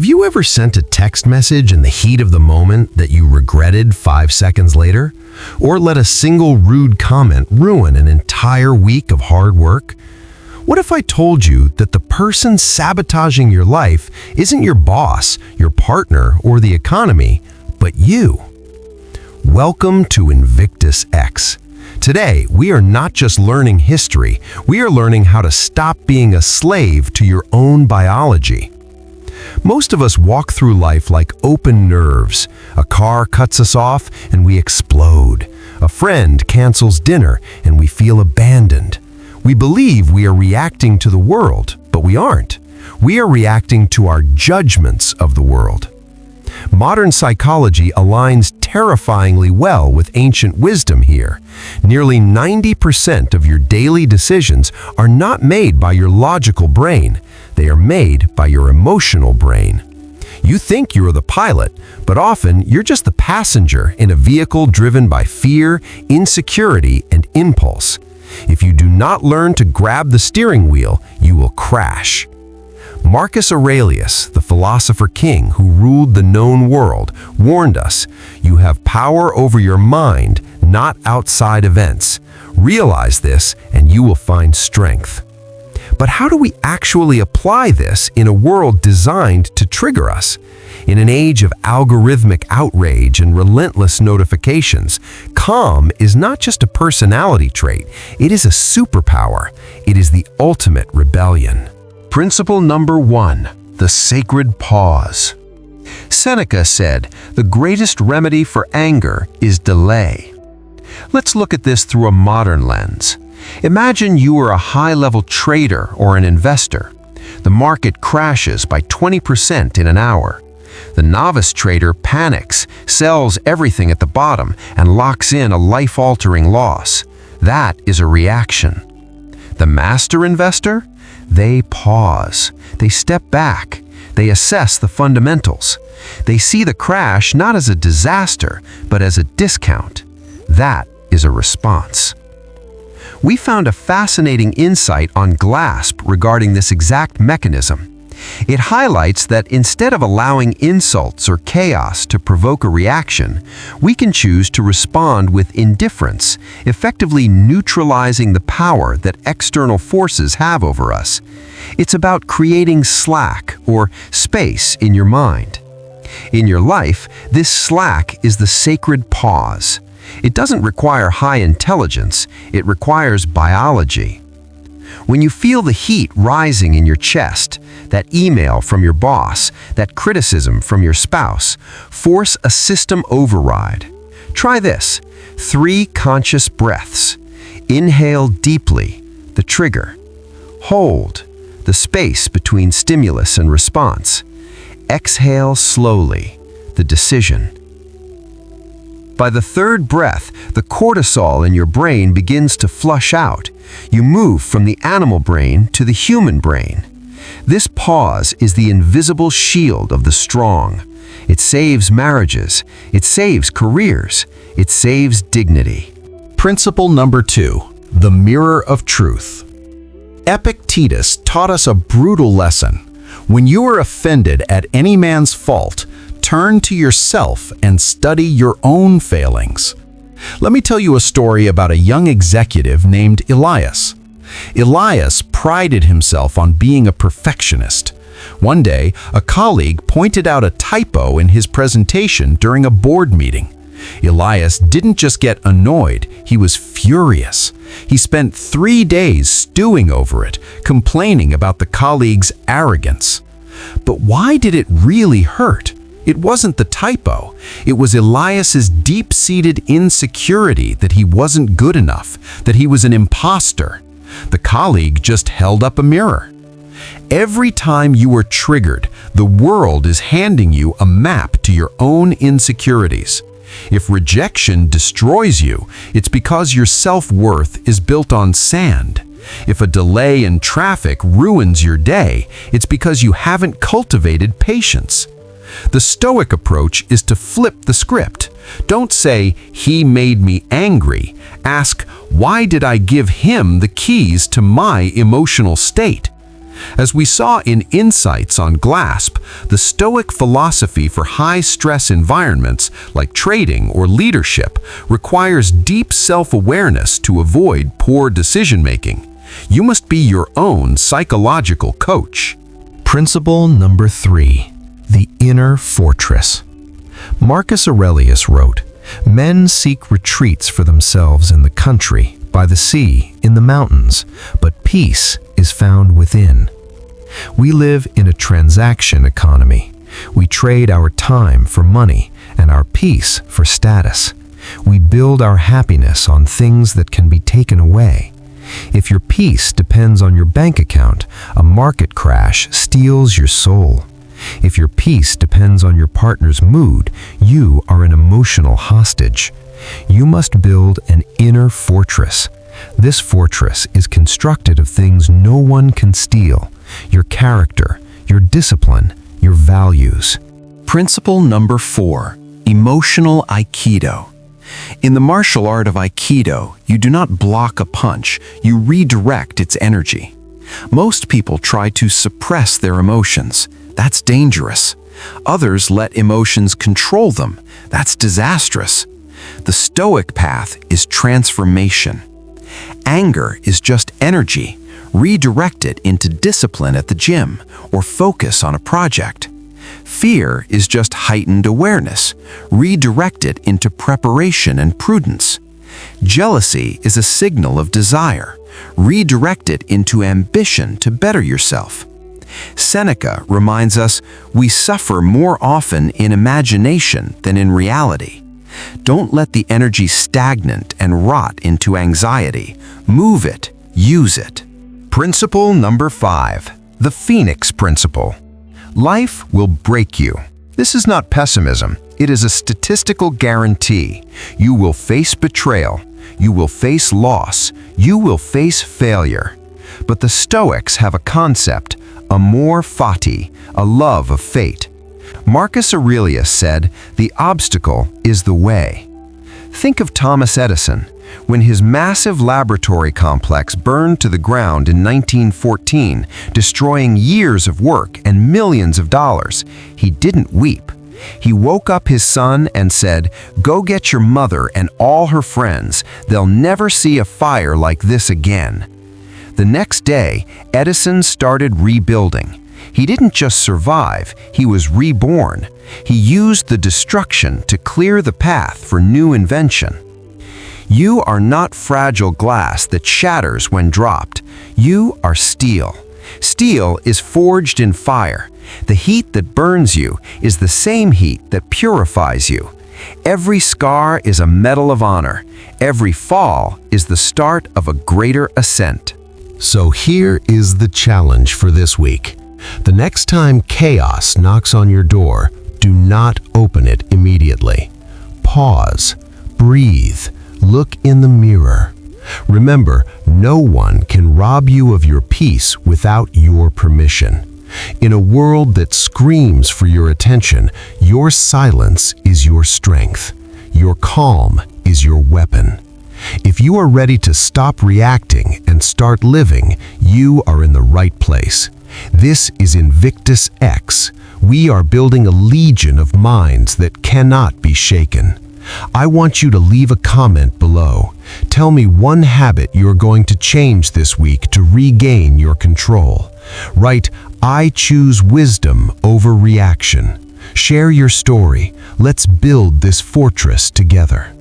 you ever sent a text message in the heat of the moment that you regretted 5 seconds later? Or let a single rude comment ruin an entire week of hard work? What if I told you that the person sabotaging your life isn't your boss, your partner, or the economy, but you? Welcome to INVICTUS X. Today, we are not just learning history, we are learning how to stop being a slave to your own biology. Most of us walk through life like open nerves. A car cuts us off and we explode. A friend cancels dinner and we feel abandoned. We believe we are reacting to the world, but we aren't. We are reacting to our judgments of the world. Modern psychology aligns terrifyingly well with ancient wisdom here. Nearly 90% of your daily decisions are not made by your logical brain. They are made by your emotional brain. You think you are the pilot, but often you're just the passenger in a vehicle driven by fear, insecurity, and impulse. If you do not learn to grab the steering wheel, you will crash. Marcus Aurelius, the philosopher king who ruled the known world, warned us, "You have power over your mind, not outside events. Realize this and you will find strength." But how do we actually apply this in a world designed to trigger us? In an age of algorithmic outrage and relentless notifications, calm is not just a personality trait, it is a superpower. It is the ultimate rebellion. Principle number 1, the sacred pause. Seneca said, "The greatest remedy for anger is delay." Let's look at this through a modern lens. Imagine you are a high-level trader or an investor. The market crashes by 20% in an hour. The novice trader panics, sells everything at the bottom, and locks in a life-altering loss. That is a reaction. The master investor? They pause. They step back. They assess the fundamentals. They see the crash not as a disaster, but as a discount. That is a response. We found a fascinating insight on GLASP regarding this exact mechanism. It highlights that instead of allowing insults or chaos to provoke a reaction, we can choose to respond with indifference, effectively neutralizing the power that external forces have over us. It's about creating slack or space in your mind. In your life, this slack is the sacred pause. It doesn't require high intelligence, it requires biology. When you feel the heat rising in your chest, that email from your boss, that criticism from your spouse, force a system override. Try this: 3 conscious breaths. Inhale deeply, the trigger. Hold, the space between stimulus and response. Exhale slowly, the decision. By the 3rd breath, the cortisol in your brain begins to flush out. You move from the animal brain to the human brain. This pause is the invisible shield of the strong. It saves marriages, it saves careers, it saves dignity. Principle number 2, the mirror of truth. Epictetus taught us a brutal lesson. When you are offended at any man's fault, turn to yourself and study your own failings. Let me tell you a story about a young executive named Elias. Elias prided himself on being a perfectionist. One day, a colleague pointed out a typo in his presentation during a board meeting. Elias didn't just get annoyed, he was furious. He spent 3 days stewing over it, complaining about the colleague's arrogance. But why did it really hurt? It wasn't the typo. It was Elias's deep-seated insecurity that he wasn't good enough, that he was an imposter. The colleague just held up a mirror. Every time you are triggered, the world is handing you a map to your own insecurities. If rejection destroys you, it's because your self-worth is built on sand. If a delay in traffic ruins your day, it's because you haven't cultivated patience. The Stoic approach is to flip the script. Don't say, "He made me angry." Ask, "Why did I give him the keys to my emotional state?" As we saw in Insights on GLASP, the Stoic philosophy for high-stress environments like trading or leadership requires deep self-awareness to avoid poor decision-making. You must be your own psychological coach. Principle number 3, the inner fortress. Marcus Aurelius wrote, "Men seek retreats for themselves in the country, by the sea, in the mountains, but peace is found within." We live in a transaction economy. We trade our time for money and our peace for status. We build our happiness on things that can be taken away. If your peace depends on your bank account, a market crash steals your soul. If your peace depends on your partner's mood, you are an emotional hostage. You must build an inner fortress. This fortress is constructed of things no one can steal: your character, your discipline, your values. Principle number 4, emotional Aikido. In the martial art of Aikido, you do not block a punch, you redirect its energy. Most people try to suppress their emotions. That's dangerous. Others let emotions control them. That's disastrous. The Stoic path is transformation. Anger is just energy. Redirect it into discipline at the gym or focus on a project. Fear is just heightened awareness. Redirect it into preparation and prudence. Jealousy is a signal of desire. Redirect it into ambition to better yourself. Seneca reminds us we suffer more often in imagination than in reality. Don't let the energy stagnant and rot into anxiety. Move it, use it. Principle number 5, the Phoenix Principle. Life will break you. This is not pessimism. It is a statistical guarantee. You will face betrayal. You will face loss. You will face failure. But the Stoics have a concept, amor fati, a love of fate. Marcus Aurelius said, "The obstacle is the way." Think of Thomas Edison. When his massive laboratory complex burned to the ground in 1914, destroying years of work and millions of dollars, he didn't weep. He woke up his son and said, "Go get your mother and all her friends. They'll never see a fire like this again." The next day, Edison started rebuilding. He didn't just survive, he was reborn. He used the destruction to clear the path for new invention. You are not fragile glass that shatters when dropped. You are steel. Steel is forged in fire. The heat that burns you is the same heat that purifies you. Every scar is a medal of honor. Every fall is the start of a greater ascent. So here is the challenge for this week. The next time chaos knocks on your door, do not open it immediately. Pause, breathe, look in the mirror. Remember, no one can rob you of your peace without your permission. In a world that screams for your attention, your silence is your strength. Your calm is your weapon. If you are ready to stop reacting and start living, you are in the right place. This is INVICTUS X. We are building a legion of minds that cannot be shaken. I want you to leave a comment below. Tell me one habit you're going to change this week to regain your control. Write, "I choose wisdom over reaction." Share your story. Let's build this fortress together.